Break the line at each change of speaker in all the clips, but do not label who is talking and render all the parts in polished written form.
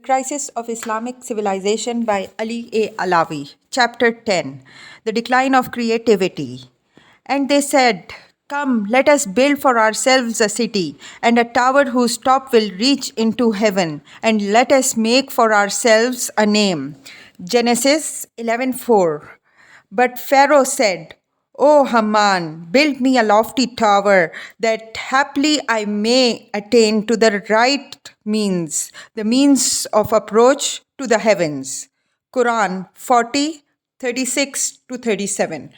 Crisis of Islamic Civilization by Ali A. Allawi, Chapter 10 The Decline of Creativity. And they said, "Come, let us build for ourselves a city, and a tower whose top will reach into heaven, and let us make for ourselves a name." Genesis 11:4. But Pharaoh said, "O Haman, build me a lofty tower, that haply I may attain to the right means, the means of approach to the heavens." Quran 40:36 to 37.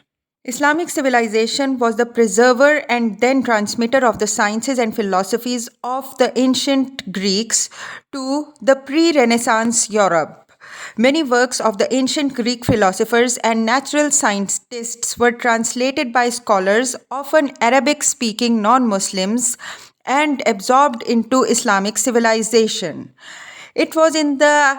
Islamic civilization was the preserver and then transmitter of the sciences and philosophies of the ancient Greeks to the pre-Renaissance Europe. Many works of the ancient Greek philosophers and natural scientists were translated by scholars, often Arabic-speaking non-Muslims, and absorbed into Islamic civilization. It was in the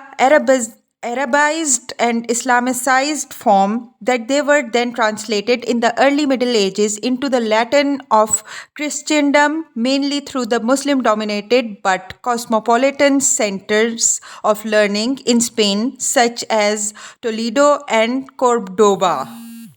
Arabized and Islamicized form that they were then translated in the early Middle Ages into the Latin of Christendom, mainly through the Muslim-dominated but cosmopolitan centers of learning in Spain, such as Toledo and Cordoba.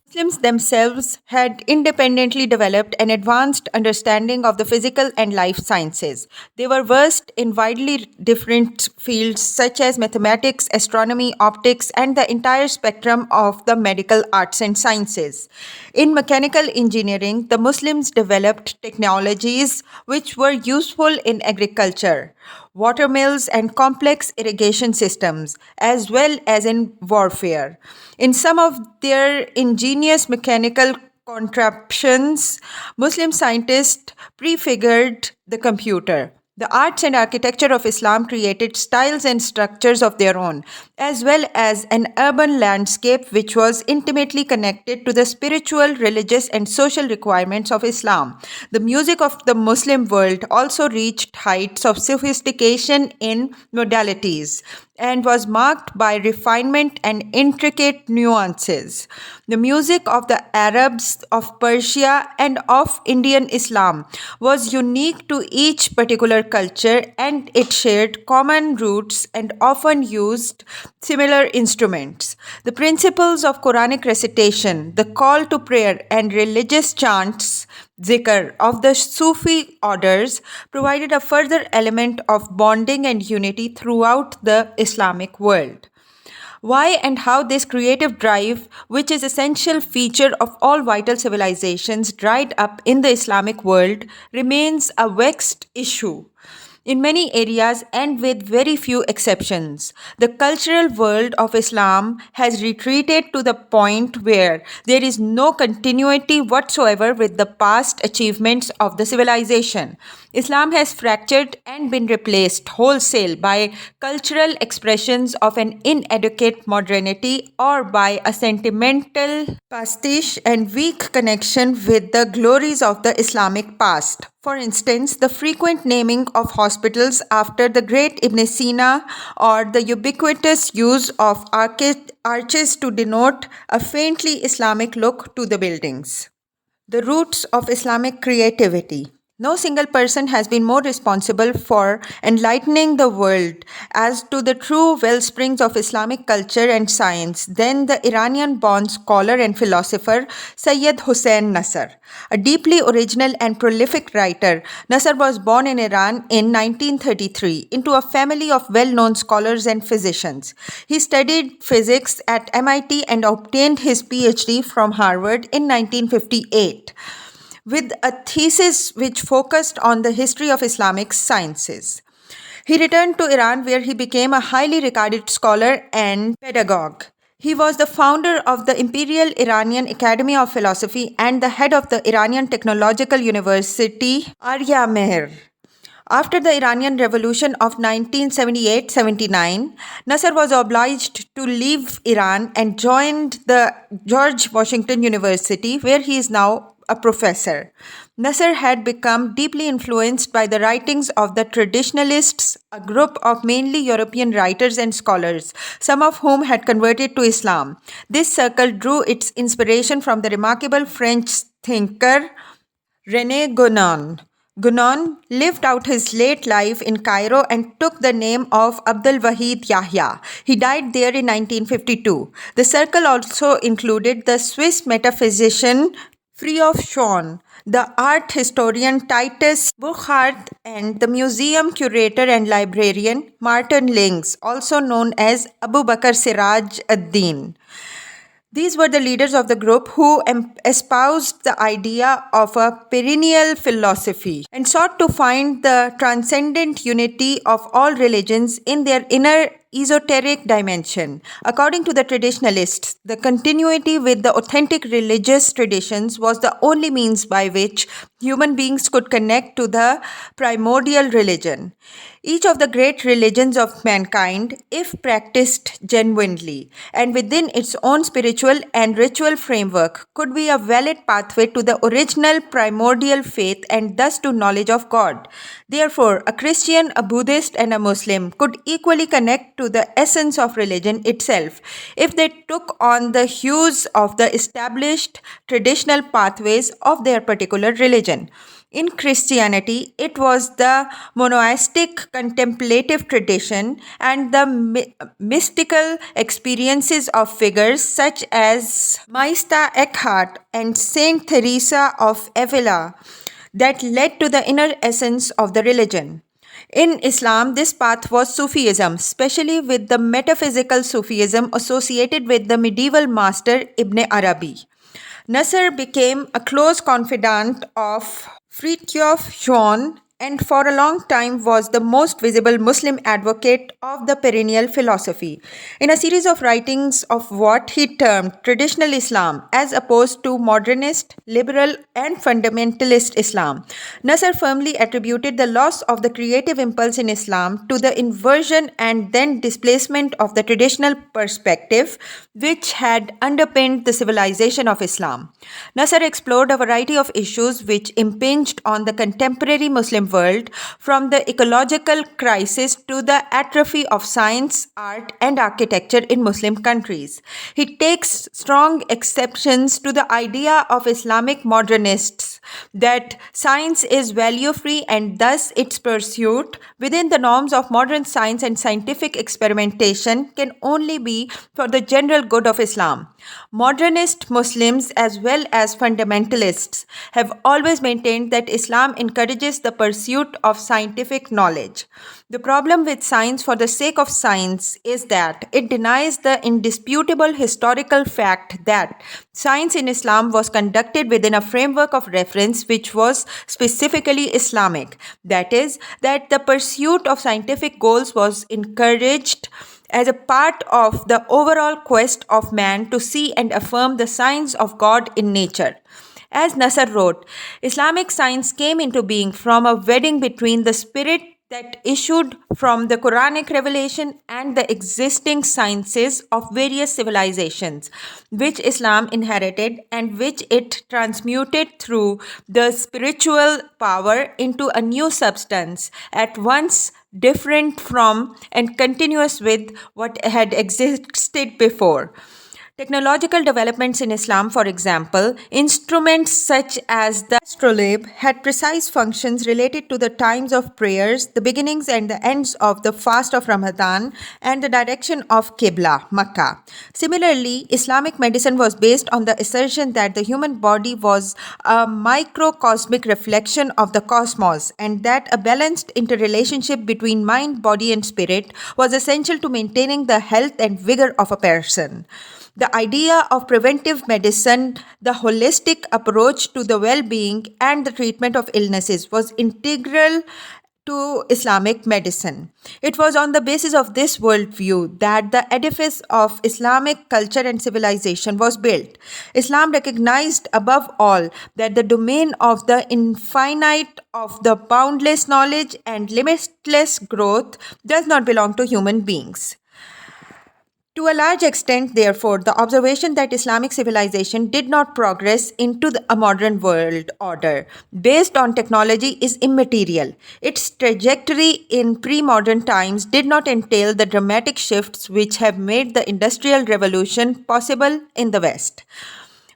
Muslims themselves had independently developed an advanced understanding of the physical and life sciences. They were versed in widely different fields such as mathematics, astronomy, optics, and the entire spectrum of the medical arts and sciences. In mechanical engineering, the Muslims developed technologies which were useful in agriculture, water mills, and complex irrigation systems, as well as in warfare. In some of their ingenious mechanical contraptions, Muslim scientists prefigured the computer. The arts and architecture of Islam created styles and structures of their own, as well as an urban landscape which was intimately connected to the spiritual, religious, and social requirements of Islam. The music of the Muslim world also reached heights of sophistication in modalities and was marked by refinement and intricate nuances. The music of the Arabs, of Persia, and of Indian Islam was unique to each particular culture, and it shared common roots and often used similar instruments. The principles of Quranic recitation, the call to prayer, and religious chants, zikr, of the Sufi orders provided a further element of bonding and unity throughout the Islamic world. Why and how this creative drive, which is an essential feature of all vital civilizations, dried up in the Islamic world, remains a vexed issue. In many areas and with very few exceptions, the cultural world of Islam has retreated to the point where there is no continuity whatsoever with the past achievements of the civilization. Islam has fractured and been replaced wholesale by cultural expressions of an inadequate modernity or by a sentimental pastiche and weak connection with the glories of the Islamic past. For instance, the frequent naming of hospitals after the great Ibn Sina or the ubiquitous use of arches to denote a faintly Islamic look to the buildings. The roots of Islamic creativity. No single person has been more responsible for enlightening the world as to the true wellsprings of Islamic culture and science than the Iranian-born scholar and philosopher Sayyid Hossein Nasr. A deeply original and prolific writer, Nasr was born in Iran in 1933 into a family of well-known scholars and physicians. He studied physics at MIT and obtained his PhD from Harvard in 1958. With a thesis which focused on the history of Islamic sciences. He returned to Iran where he became a highly regarded scholar and pedagogue. He was the founder of the Imperial Iranian Academy of Philosophy and the head of the Iranian Technological University, Arya Mehr. After the Iranian Revolution of 1978-79, Nasr was obliged to leave Iran and joined the George Washington University, where he is now a professor. Nasr had become deeply influenced by the writings of the traditionalists, a group of mainly European writers and scholars, some of whom had converted to Islam. This circle drew its inspiration from the remarkable French thinker René Guénon, Gunan lived out his late life in Cairo and took the name of Abdul Wahid Yahya. He died there in 1952. The circle also included the Swiss metaphysician Friof Schwann, the art historian Titus Burckhardt, and the museum curator and librarian Martin Links, also known as Abu Bakr Siraj ad-Din. These were the leaders of the group who espoused the idea of a perennial philosophy and sought to find the transcendent unity of all religions in their inner esoteric dimension. According to the traditionalists, the continuity with the authentic religious traditions was the only means by which human beings could connect to the primordial religion. Each of the great religions of mankind, if practiced genuinely and within its own spiritual and ritual framework, could be a valid pathway to the original primordial faith and thus to knowledge of God. Therefore, a Christian, a Buddhist, and a Muslim could equally connect to the essence of religion itself if they took on the hues of the established traditional pathways of their particular religion. In Christianity, it was the monoistic contemplative tradition and the mystical experiences of figures such as Meister Eckhart and Saint Teresa of Avila that led to the inner essence of the religion. In Islam, this path was Sufism, especially with the metaphysical Sufism associated with the medieval master Ibn Arabi. Nasser became a close confidant of Fridtjof Schwann and for a long time was the most visible Muslim advocate of the perennial philosophy. In a series of writings of what he termed traditional Islam as opposed to modernist, liberal, and fundamentalist Islam, Nasser firmly attributed the loss of the creative impulse in Islam to the inversion and then displacement of the traditional perspective which had underpinned the civilization of Islam. Nasser explored a variety of issues which impinged on the contemporary Muslim world, from the ecological crisis to the atrophy of science, art, and architecture in Muslim countries. He takes strong exceptions to the idea of Islamic modernists that science is value free and thus its pursuit within the norms of modern science and scientific experimentation can only be for the general good of Islam. Modernist Muslims as well as fundamentalists have always maintained that Islam encourages the pursuit of scientific knowledge. The problem with science for the sake of science is that it denies the indisputable historical fact that science in Islam was conducted within a framework of reference which was specifically Islamic. That is, that the pursuit of scientific goals was encouraged as a part of the overall quest of man to see and affirm the signs of God in nature. As Nasser wrote, Islamic science came into being from a wedding between the spirit that issued from the Quranic revelation and the existing sciences of various civilizations, which Islam inherited and which it transmuted through the spiritual power into a new substance, at once different from and continuous with what had existed before. Technological developments in Islam, for example, instruments such as the Astrolabe had precise functions related to the times of prayers, the beginnings and the ends of the fast of Ramadan, and the direction of Qibla, Makkah. Similarly, Islamic medicine was based on the assertion that the human body was a microcosmic reflection of the cosmos and that a balanced interrelationship between mind, body, and spirit was essential to maintaining the health and vigor of a person. The idea of preventive medicine, the holistic approach to the well being and the treatment of illnesses, was integral to Islamic medicine. It was on the basis of this worldview that the edifice of Islamic culture and civilization was built. Islam recognized above all that the domain of the infinite, of the boundless knowledge and limitless growth does not belong to human beings. To a large extent, therefore, the observation that Islamic civilization did not progress into a modern world order based on technology is immaterial. Its trajectory in pre-modern times did not entail the dramatic shifts which have made the Industrial Revolution possible in the West.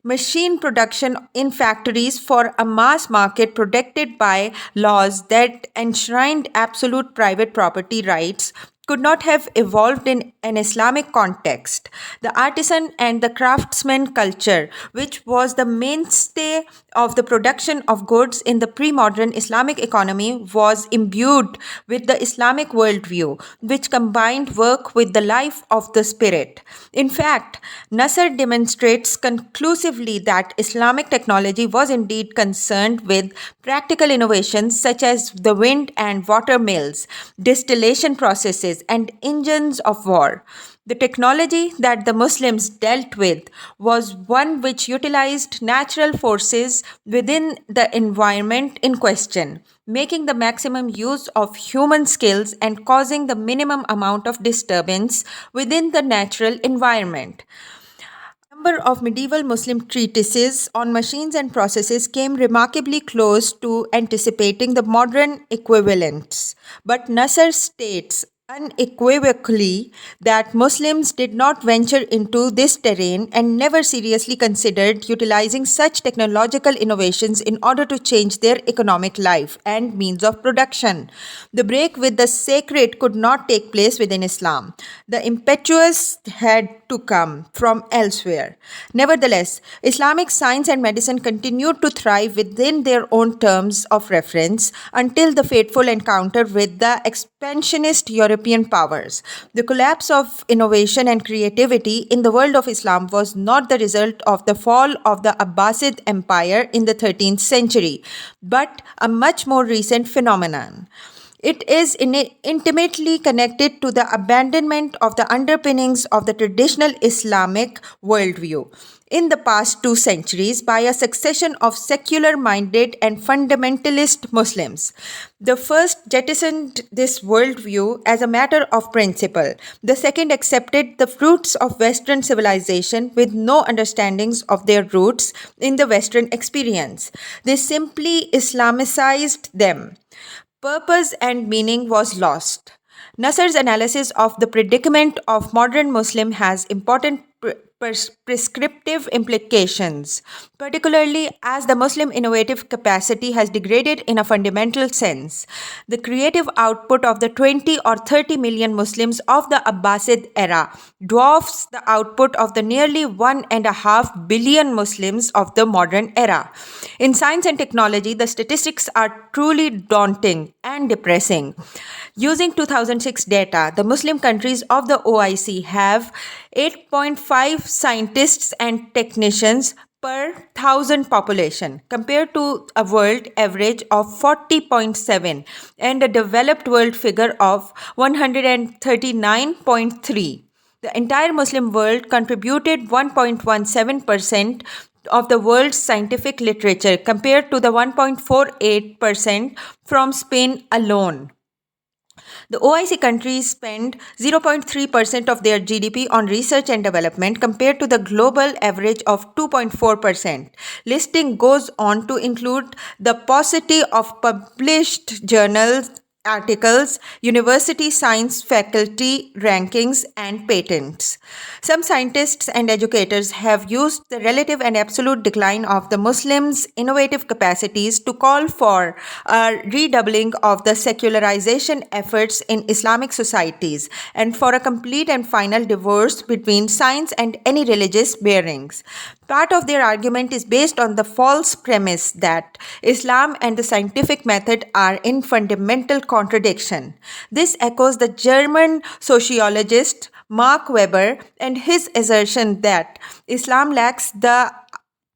machine production in factories for a mass market protected by laws that enshrined absolute private property rights could not have evolved in an Islamic context. The artisan and the craftsman culture, which was the mainstay of the production of goods in the pre modern Islamic economy, was imbued with the Islamic worldview, which combined work with the life of the spirit. In fact, Nasser demonstrates conclusively that Islamic technology was indeed concerned with practical innovations such as the wind and water mills, distillation processes, and engines of war. The technology that the Muslims dealt with was one which utilized natural forces within the environment in question, making the maximum use of human skills and causing the minimum amount of disturbance within the natural environment. Number of medieval Muslim treatises on machines and processes came remarkably close to anticipating the modern equivalents. But Nasser states unequivocally that Muslims did not venture into this terrain and never seriously considered utilizing such technological innovations in order to change their economic life and means of production. The break with the sacred could not take place within Islam. The impetuous had to come from elsewhere. Nevertheless, Islamic science and medicine continued to thrive within their own terms of reference until the fateful encounter with the expansionist European powers. The collapse of innovation and creativity in the world of Islam was not the result of the fall of the Abbasid Empire in the 13th century, but a much more recent phenomenon. It is intimately connected to the abandonment of the underpinnings of the traditional Islamic worldview in the past 2 centuries by a succession of secular minded and fundamentalist Muslims. The first jettisoned this worldview as a matter of principle. The second accepted the fruits of Western civilization with no understandings of their roots in the Western experience. They simply Islamicized them. Purpose and meaning was lost. Nasser's analysis of the predicament of modern Muslim has important prescriptive implications, particularly as the Muslim innovative capacity has degraded in a fundamental sense. The creative output of the 20 or 30 million Muslims of the Abbasid era dwarfs the output of the nearly 1.5 billion Muslims of the modern era. In science and technology, the statistics are truly daunting and depressing. Using 2006 data, the Muslim countries of the OIC have 8.5 scientists and technicians per thousand population compared to a world average of 40.7 and a developed world figure of 139.3. The entire Muslim world contributed 1.17% of the world's scientific literature compared to the 1.48% from Spain alone. The OIC countries spend 0.3% of their GDP on research and development compared to the global average of 2.4%. Listing goes on to include the paucity of published journals, articles, university science faculty rankings, and patents. Some scientists and educators have used the relative and absolute decline of the Muslims' innovative capacities to call for a redoubling of the secularization efforts in Islamic societies and for a complete and final divorce between science and any religious bearings. Part of their argument is based on the false premise that Islam and the scientific method are in fundamental contradiction. This echoes the German sociologist Mark Weber and his assertion that Islam lacks the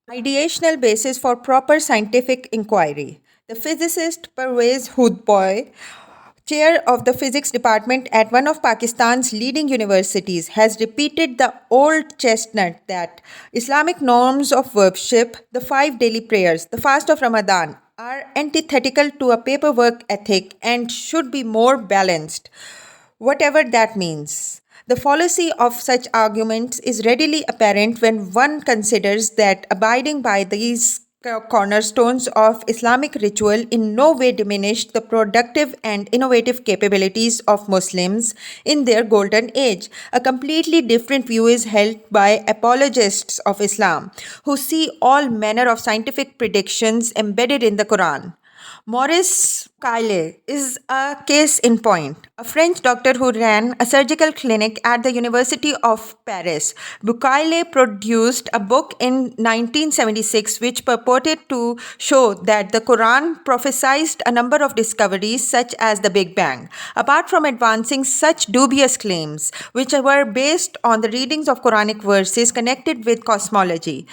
ideational basis for proper scientific inquiry. The physicist Pervez Hoodbhoy, chair of the physics department at one of Pakistan's leading universities, has repeated the old chestnut that Islamic norms of worship, the 5 daily prayers, the fast of Ramadan, are antithetical to a paperwork ethic and should be more balanced, whatever that means. The fallacy of such arguments is readily apparent when one considers that abiding by these cornerstones of Islamic ritual in no way diminished the productive and innovative capabilities of Muslims in their golden age. A completely different view is held by apologists of Islam, who see all manner of scientific predictions embedded in the Quran. Maurice Caille is a case in point, a French doctor who ran a surgical clinic at the University of Paris. Bucaille produced a book in 1976 which purported to show that the Quran prophesied a number of discoveries such as the Big Bang. Apart from advancing such dubious claims, which were based on the readings of Quranic verses connected with cosmology,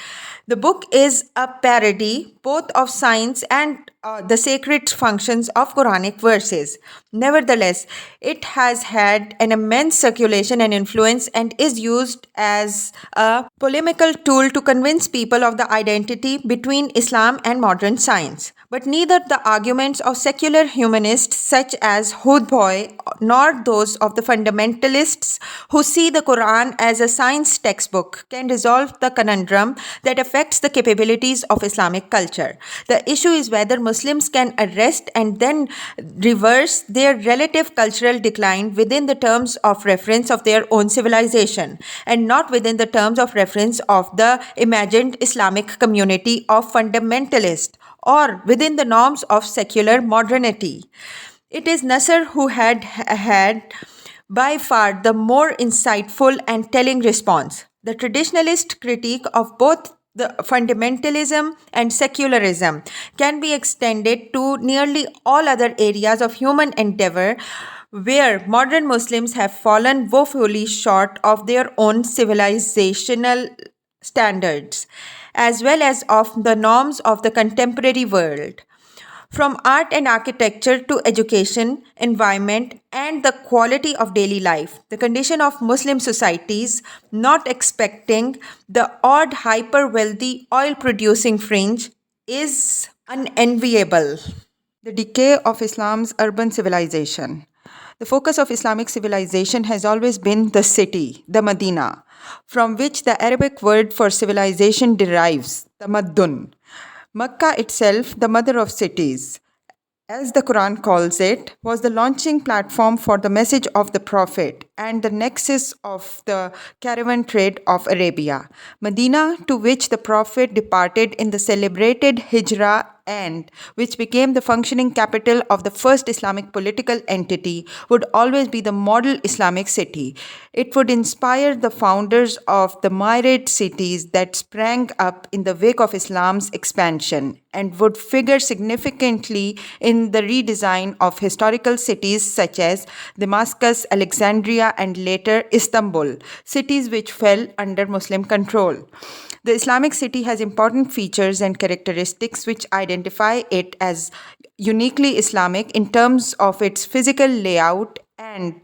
the book is a parody both of science and the sacred functions of Quranic verses. Nevertheless, it has had an immense circulation and influence and is used as a polemical tool to convince people of the identity between Islam and modern science. But neither the arguments of secular humanists such as Hudboy nor those of the fundamentalists who see the Quran as a science textbook can resolve the conundrum that affects the capabilities of Islamic culture. The issue is whether Muslims can arrest and then reverse their relative cultural decline within the terms of reference of their own civilization and not within the terms of reference of the imagined Islamic community of fundamentalists or within the norms of secular modernity. It is Nasser who had by far the more insightful and telling response. The traditionalist critique of both the fundamentalism and secularism can be extended to nearly all other areas of human endeavor where modern Muslims have fallen woefully short of their own civilizational standards, as well as of the norms of the contemporary world. From art and architecture to education, environment, and the quality of daily life, the condition of Muslim societies, not expecting the odd hyper wealthy oil producing fringe, is unenviable. The decay of Islam's urban civilization. The focus of Islamic civilization has always been the city, the Medina, from which the Arabic word for civilization derives, the Maddun. Makkah itself, the mother of cities, as the Quran calls it, was the launching platform for the message of the Prophet and the nexus of the caravan trade of Arabia. Medina, to which the Prophet departed in the celebrated Hijrah and which became the functioning capital of the first Islamic political entity, would always be the model Islamic city. It would inspire the founders of the myriad cities that sprang up in the wake of Islam's expansion and would figure significantly in the redesign of historical cities such as Damascus, Alexandria, and later Istanbul, cities which fell under Muslim control. The Islamic city has important features and characteristics which identify it as uniquely Islamic in terms of its physical layout and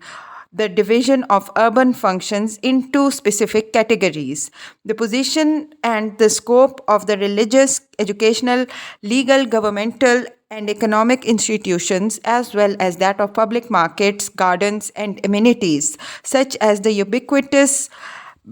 the division of urban functions into specific categories. The position and the scope of the religious, educational, legal, governmental, and economic institutions, as well as that of public markets, gardens, and amenities, such as the ubiquitous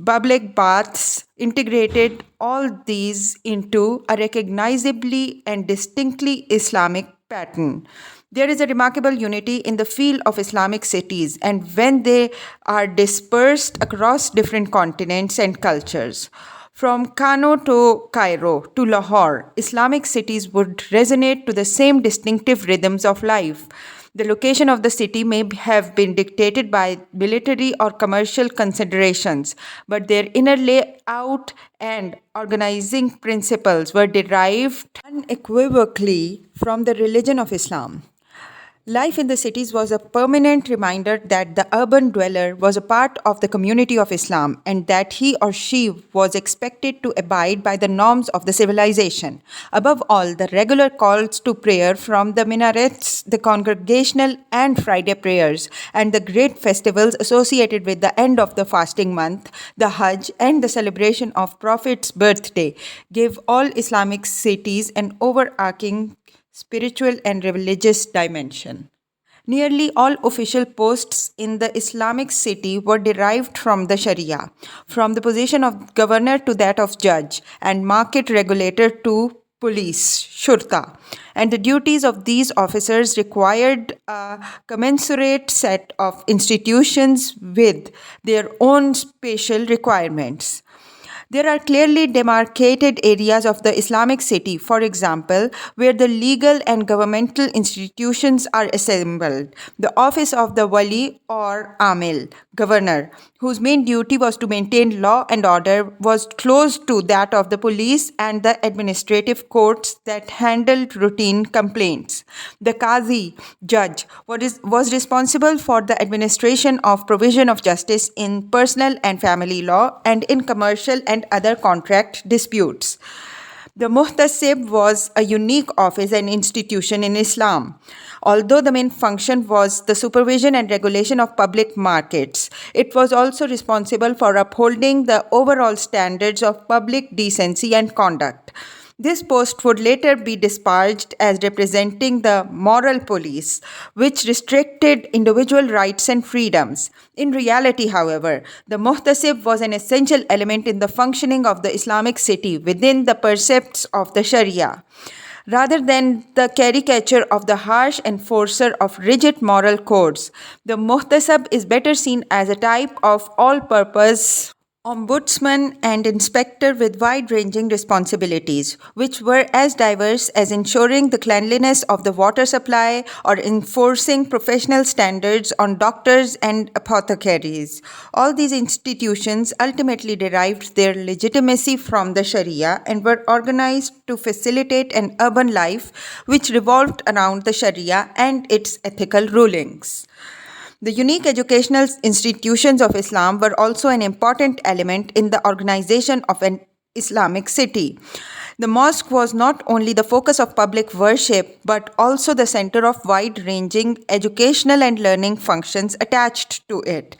public baths, integrated all these into a recognizably and distinctly Islamic pattern. There is a remarkable unity in the feel of Islamic cities, and when they are dispersed across different continents and cultures. From Kano to Cairo to Lahore, Islamic cities would resonate to the same distinctive rhythms of life. The location of the city may have been dictated by military or commercial considerations, but their inner layout and organizing principles were derived unequivocally from the religion of Islam. Life in the cities was a permanent reminder that the urban dweller was a part of the community of Islam and that he or she was expected to abide by the norms of the civilization. Above all, the regular calls to prayer from the minarets, the congregational and Friday prayers, and the great festivals associated with the end of the fasting month, the Hajj, and the celebration of Prophet's birthday gave all Islamic cities an overarching spiritual and religious dimension. Nearly all official posts in the Islamic city were derived from the Sharia, from the position of governor to that of judge, and market regulator to police, shurta, and the duties of these officers required a commensurate set of institutions with their own special requirements. There are clearly demarcated areas of the Islamic city, for example, where the legal and governmental institutions are assembled. The office of the wali or amil, governor, whose main duty was to maintain law and order, was close to that of the police and the administrative courts that handled routine complaints. The qazi, judge, was responsible for the administration of provision of justice in personal and family law and in commercial and other contract disputes. The muhtasib was a unique office and institution in Islam. Although the main function was the supervision and regulation of public markets, it was also responsible for upholding the overall standards of public decency and conduct. This post would later be dispatched as representing the moral police, which restricted individual rights and freedoms. In reality, however, the muhtasib was an essential element in the functioning of the Islamic city within the precepts of the Sharia. Rather than the caricature of the harsh enforcer of rigid moral codes, the muhtasab is better seen as a type of all-purpose ombudsman and inspector with wide-ranging responsibilities, which were as diverse as ensuring the cleanliness of the water supply or enforcing professional standards on doctors and apothecaries. All these institutions ultimately derived their legitimacy from the Sharia and were organized to facilitate an urban life which revolved around the Sharia and its ethical rulings. The unique educational institutions of Islam were also an important element in the organization of an Islamic city. The mosque was not only the focus of public worship but also the center of wide ranging educational and learning functions attached to it.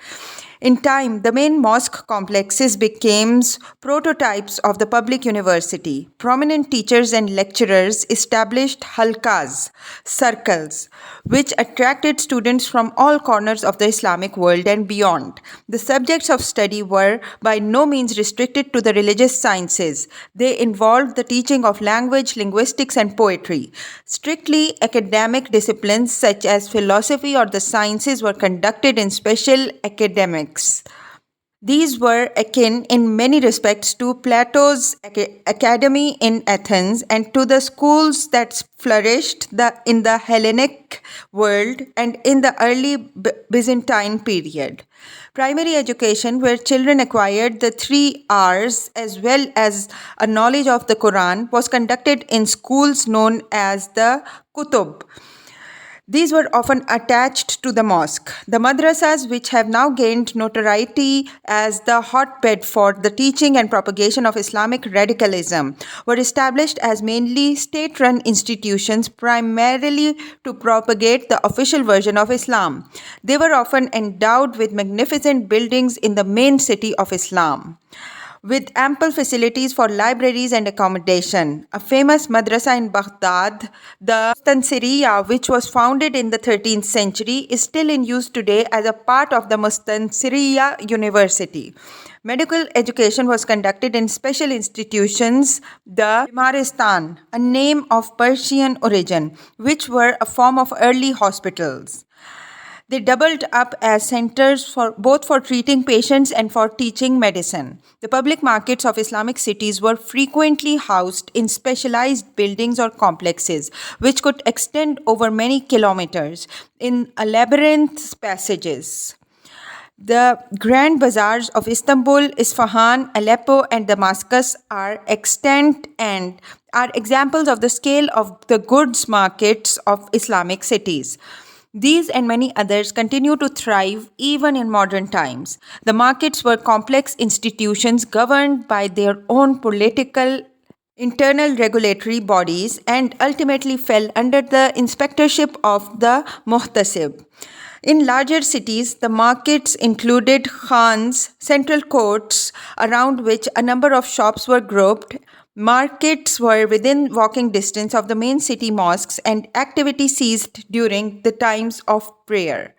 In time, the main mosque complexes became prototypes of the public university. Prominent teachers and lecturers established halqas, circles, which attracted students from all corners of the Islamic world and beyond. The subjects of study were by no means restricted to the religious sciences. They involved the teaching of language, linguistics, and poetry. Strictly academic disciplines such as philosophy or the sciences were conducted in special academics. These were akin in many respects to Plato's academy in Athens and to the schools that flourished in the Hellenic world and in the early Byzantine period. Primary education, where children acquired the 3 R's as well as a knowledge of the Quran, was conducted in schools known as the Kutub. These were often attached to the mosque. The madrasas, which have now gained notoriety as the hotbed for the teaching and propagation of Islamic radicalism, were established as mainly state-run institutions primarily to propagate the official version of Islam. They were often endowed with magnificent buildings in the main city of Islam, with ample facilities for libraries and accommodation. A famous madrasa in Baghdad, the Mustansiriya, which was founded in the 13th century, is still in use today as a part of the Mustansiriya University. Medical education was conducted in special institutions, the Bimaristan, a name of Persian origin, which were a form of early hospitals. They doubled up as centers for both for treating patients and for teaching medicine. The public markets of Islamic cities were frequently housed in specialized buildings or complexes, which could extend over many kilometers in a labyrinth passages. The grand bazaars of Istanbul, Isfahan, Aleppo, and Damascus are extant and are examples of the scale of the goods markets of Islamic cities. These and many others continue to thrive even in modern times. The markets were complex institutions governed by their own political, internal regulatory bodies and ultimately fell under the inspectorship of the muhtasib. In larger cities, the markets included khans, central courts, around which a number of shops were grouped, Markets were within walking distance of the main city mosques and activity ceased during the times of prayer.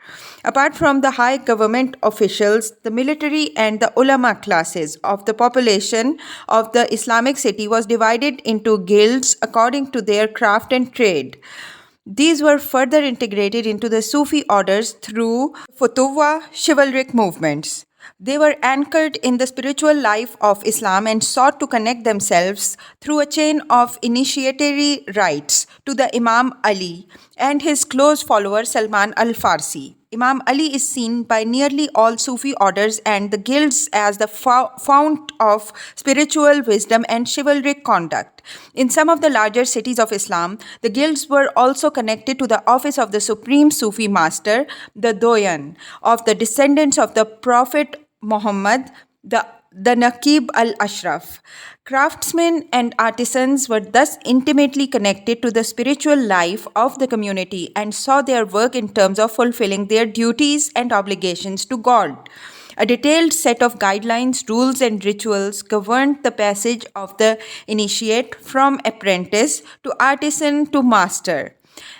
Apart from the high government officials, the military and the ulama classes of the population of the Islamic city was divided into guilds according to their craft and trade. These were further integrated into the Sufi orders through Futuwa chivalric movements. They were anchored in the spiritual life of Islam and sought to connect themselves through a chain of initiatory rites to the Imam Ali and his close follower Salman al Farsi. Imam Ali is seen by nearly all Sufi orders and the guilds as the fount of spiritual wisdom and chivalric conduct. In some of the larger cities of Islam, the guilds were also connected to the office of the supreme Sufi master, the Doyen, of the descendants of the Prophet Muhammad, the Naqib al-Ashraf. Craftsmen and artisans were thus intimately connected to the spiritual life of the community and saw their work in terms of fulfilling their duties and obligations to God. A detailed set of guidelines, rules, and rituals governed the passage of the initiate from apprentice to artisan to master.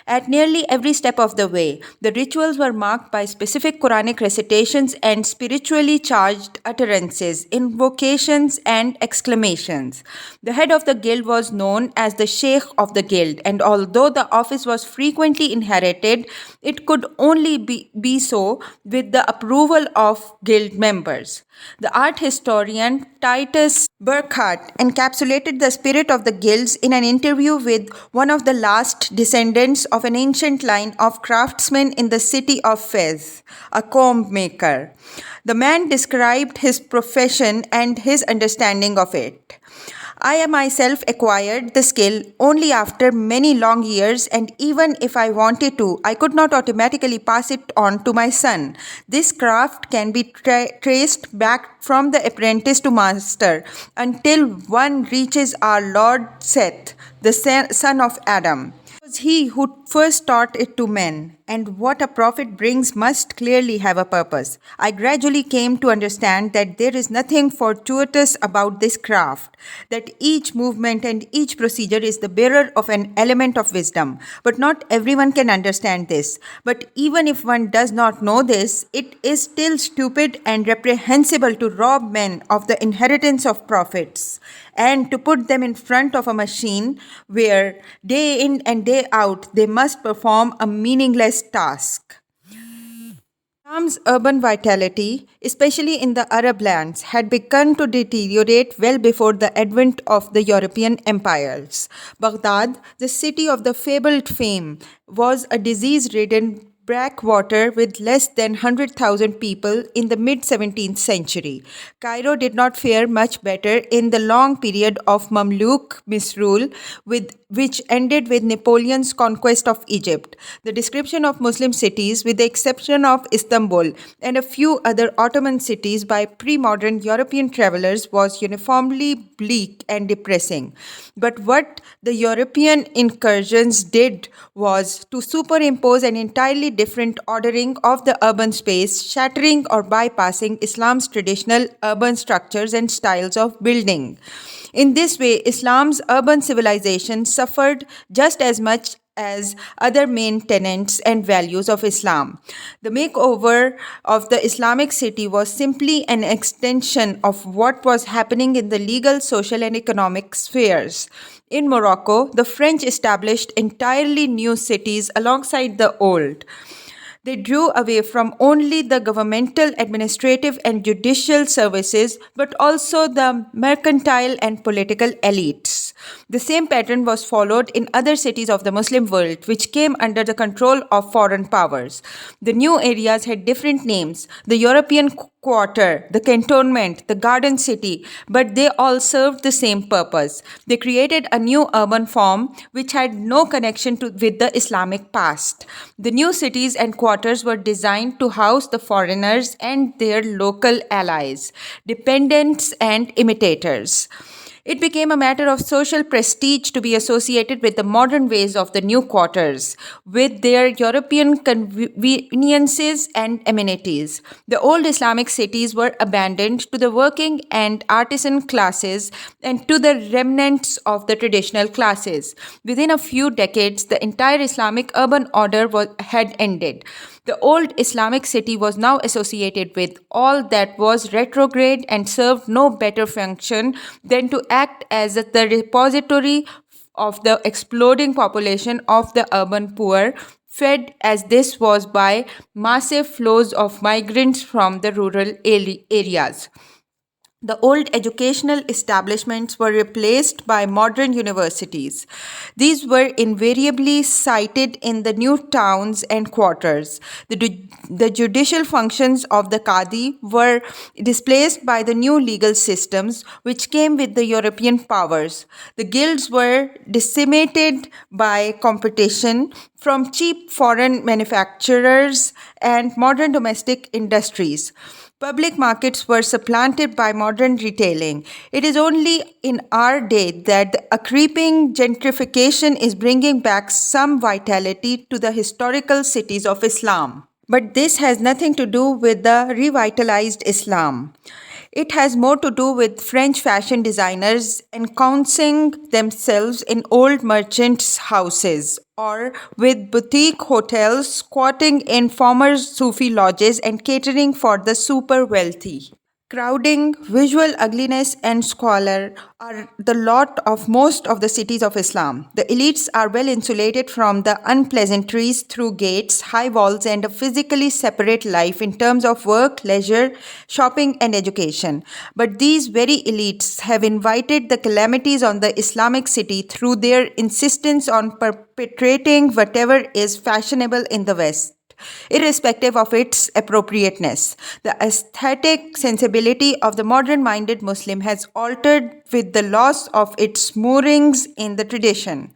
At nearly every step of the way, the rituals were marked by specific Quranic recitations and spiritually charged utterances, invocations, and exclamations. The head of the guild was known as the Sheikh of the guild, and although the office was frequently inherited, it could only be so with the approval of guild members. The art historian Titus Burkhardt encapsulated the spirit of the guilds in an interview with one of the last descendants of an ancient line of craftsmen in the city of Fez, a comb maker. The man described his profession and his understanding of it. I myself acquired the skill only after many long years, and even if I wanted to, I could not automatically pass it on to my son. This craft can be traced back from the apprentice to master until one reaches our Lord Seth, the son of Adam. It was he who first taught it to men, and what a prophet brings must clearly have a purpose. I gradually came to understand that there is nothing fortuitous about this craft, that each movement and each procedure is the bearer of an element of wisdom. But not everyone can understand this. But even if one does not know this, it is still stupid and reprehensible to rob men of the inheritance of prophets and to put them in front of a machine where day in and day out they must perform a meaningless task. Islam's urban vitality, especially in the Arab lands, had begun to deteriorate well before the advent of the European empires. Baghdad, the city of the fabled fame, was a disease-ridden backwater with less than 100,000 people in the mid 17th century. Cairo did not fare much better in the long period of Mamluk misrule, which ended with Napoleon's conquest of Egypt. The description of Muslim cities, with the exception of Istanbul and a few other Ottoman cities by pre-modern European travelers, was uniformly bleak and depressing. But what the European incursions did was to superimpose an entirely different ordering of the urban space, shattering or bypassing Islam's traditional urban structures and styles of building. In this way, Islam's urban civilization suffered just as much as other main tenets and values of Islam. The makeover of the Islamic city was simply an extension of what was happening in the legal, social, and economic spheres. In Morocco, the French established entirely new cities alongside the old. They drew away from only the governmental, administrative, and judicial services, but also the mercantile and political elites. The same pattern was followed in other cities of the Muslim world, which came under the control of foreign powers. The new areas had different names: the European Quarter, the Cantonment, the Garden City, but they all served the same purpose. They created a new urban form which had no connection with the Islamic past. The new cities and quarters were designed to house the foreigners and their local allies, dependents and imitators. It became a matter of social prestige to be associated with the modern ways of the new quarters, with their European conveniences and amenities. The old Islamic cities were abandoned to the working and artisan classes and to the remnants of the traditional classes. Within a few decades, the entire Islamic urban order had ended. The old Islamic city was now associated with all that was retrograde and served no better function than to act as the repository of the exploding population of the urban poor, fed as this was by massive flows of migrants from the rural areas. The old educational establishments were replaced by modern universities. These were invariably sited in the new towns and quarters. The judicial functions of the Qadi were displaced by the new legal systems which came with the European powers. The guilds were decimated by competition from cheap foreign manufacturers and modern domestic industries. Public markets were supplanted by modern retailing. It is only in our day that a creeping gentrification is bringing back some vitality to the historical cities of Islam. But this has nothing to do with the revitalized Islam. It has more to do with French fashion designers ensconcing themselves in old merchants' houses, or with boutique hotels squatting in former Sufi lodges and catering for the super wealthy. Crowding, visual ugliness, and squalor are the lot of most of the cities of Islam. The elites are well insulated from the unpleasantries through gates, high walls, and a physically separate life in terms of work, leisure, shopping, and education. But these very elites have invited the calamities on the Islamic city through their insistence on perpetrating whatever is fashionable in the West, irrespective of its appropriateness. The aesthetic sensibility of the modern minded Muslim has altered with the loss of its moorings in the tradition.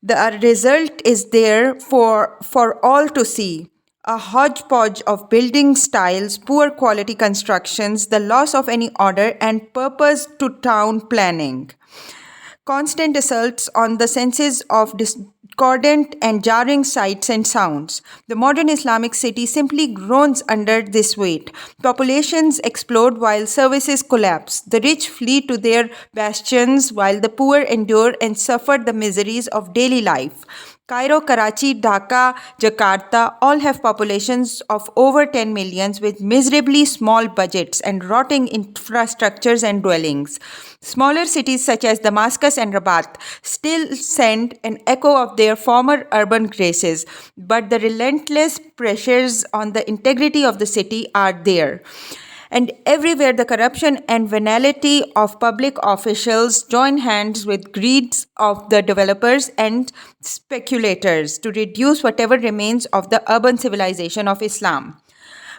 The result is there for all to see. A hodgepodge of building styles, poor quality constructions, the loss of any order and purpose to town planning. Constant assaults on the senses of discordant and jarring sights and sounds. The modern Islamic city simply groans under this weight. Populations explode while services collapse. The rich flee to their bastions while the poor endure and suffer the miseries of daily life. Cairo, Karachi, Dhaka, Jakarta all have populations of over 10 millions with miserably small budgets and rotting infrastructures and dwellings. Smaller cities such as Damascus and Rabat still send an echo of their former urban graces, but the relentless pressures on the integrity of the city are there. And everywhere the corruption and venality of public officials join hands with greeds of the developers and speculators to reduce whatever remains of the urban civilization of Islam.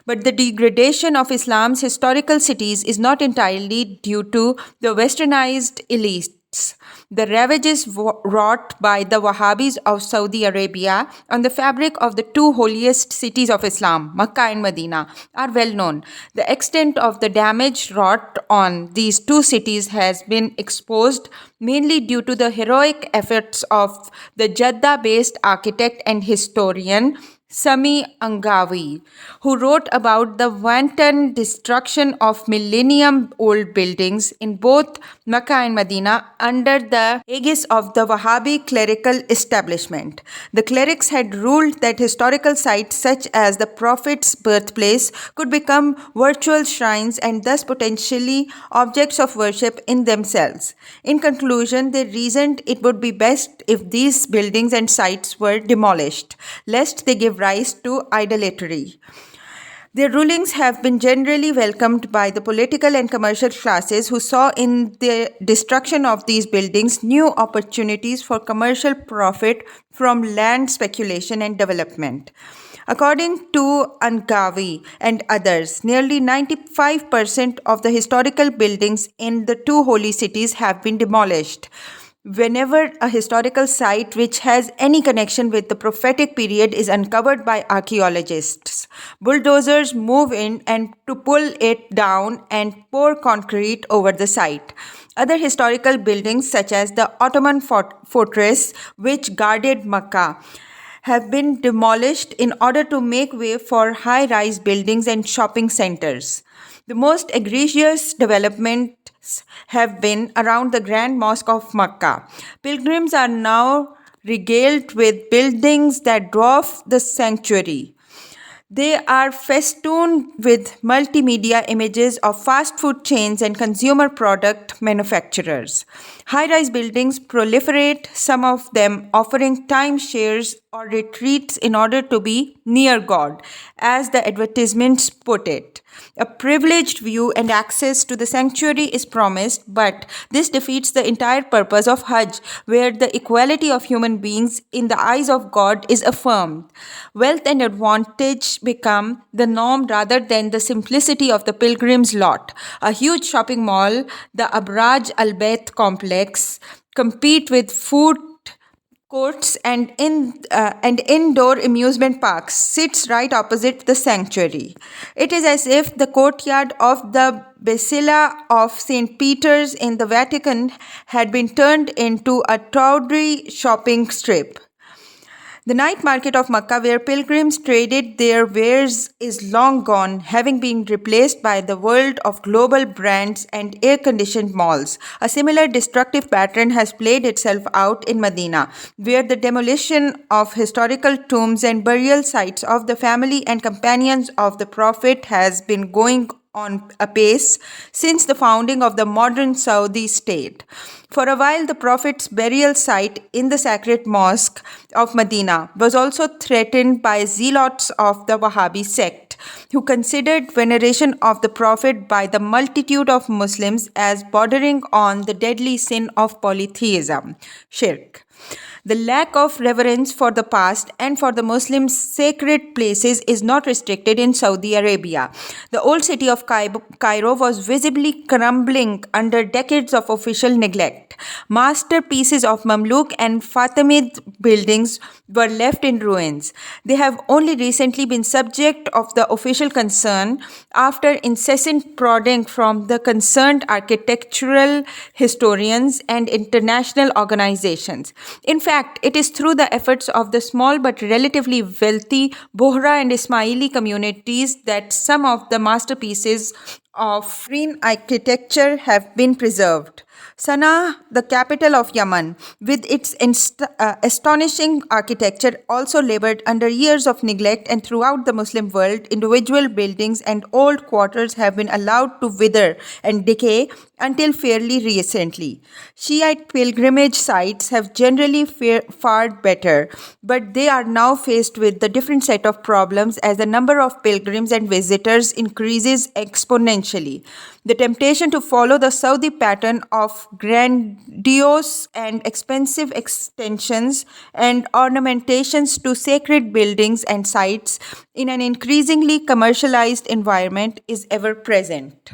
But the degradation of Islam's historical cities is not entirely due to the westernized elites. The ravages wrought by the Wahhabis of Saudi Arabia on the fabric of the two holiest cities of Islam, Makkah and Medina, are well known. The extent of the damage wrought on these two cities has been exposed mainly due to the heroic efforts of the Jeddah-based architect and historian Sami Angawi, who wrote about the wanton destruction of millennium-old buildings in both Mecca and Medina under the aegis of the Wahhabi clerical establishment. The clerics had ruled that historical sites such as the Prophet's birthplace could become virtual shrines and thus potentially objects of worship in themselves. In conclusion, they reasoned it would be best if these buildings and sites were demolished, lest they give rise to idolatry. Their rulings have been generally welcomed by the political and commercial classes who saw in the destruction of these buildings new opportunities for commercial profit from land speculation and development. According to Angawi and others, nearly 95% of the historical buildings in the two holy cities have been demolished. Whenever a historical site which has any connection with the prophetic period is uncovered by archaeologists, bulldozers move in and to pull it down and pour concrete over the site. Other historical buildings, such as the Ottoman fortress which guarded Makkah, have been demolished in order to make way for high rise buildings and shopping centers. The most egregious developments have been around the Grand Mosque of Makkah. Pilgrims are now regaled with buildings that dwarf the sanctuary. They are festooned with multimedia images of fast food chains and consumer product manufacturers. High rise buildings proliferate, some of them offering timeshares or retreats in order to be near God, as the advertisements put it. A privileged view and access to the sanctuary is promised, but this defeats the entire purpose of Hajj, where the equality of human beings in the eyes of God is affirmed. Wealth and advantage become the norm rather than the simplicity of the pilgrim's lot. A huge shopping mall, the Abraj Al Bayt complex, compete with food courts and indoor amusement parks sits right opposite the sanctuary. It is as if the courtyard of the Basilica of St. Peter's in the Vatican had been turned into a tawdry shopping strip. The night market of Makkah, where pilgrims traded their wares, is long gone, having been replaced by the world of global brands and air conditioned malls. A similar destructive pattern has played itself out in Medina, where the demolition of historical tombs and burial sites of the family and companions of the Prophet has been going on apace since the founding of the modern Saudi state. For a while, the Prophet's burial site in the sacred mosque of Medina was also threatened by zealots of the Wahhabi sect, who considered veneration of the Prophet by the multitude of Muslims as bordering on the deadly sin of polytheism, shirk. The lack of reverence for the past and for the Muslim sacred places is not restricted in Saudi Arabia. The old city of Cairo was visibly crumbling under decades of official neglect. Masterpieces of Mamluk and Fatimid buildings were left in ruins. They have only recently been subject of the official concern after incessant prodding from the concerned architectural historians and international organizations. In fact, it is through the efforts of the small but relatively wealthy Bohra and Ismaili communities that some of the masterpieces of green architecture have been preserved. Sana'a, the capital of Yemen, with its astonishing architecture, also labored under years of neglect, and throughout the Muslim world, individual buildings and old quarters have been allowed to wither and decay until fairly recently. Shiite pilgrimage sites have generally fared better, but they are now faced with the different set of problems as the number of pilgrims and visitors increases exponentially. The temptation to follow the Saudi pattern of grandiose and expensive extensions and ornamentations to sacred buildings and sites in an increasingly commercialized environment is ever present.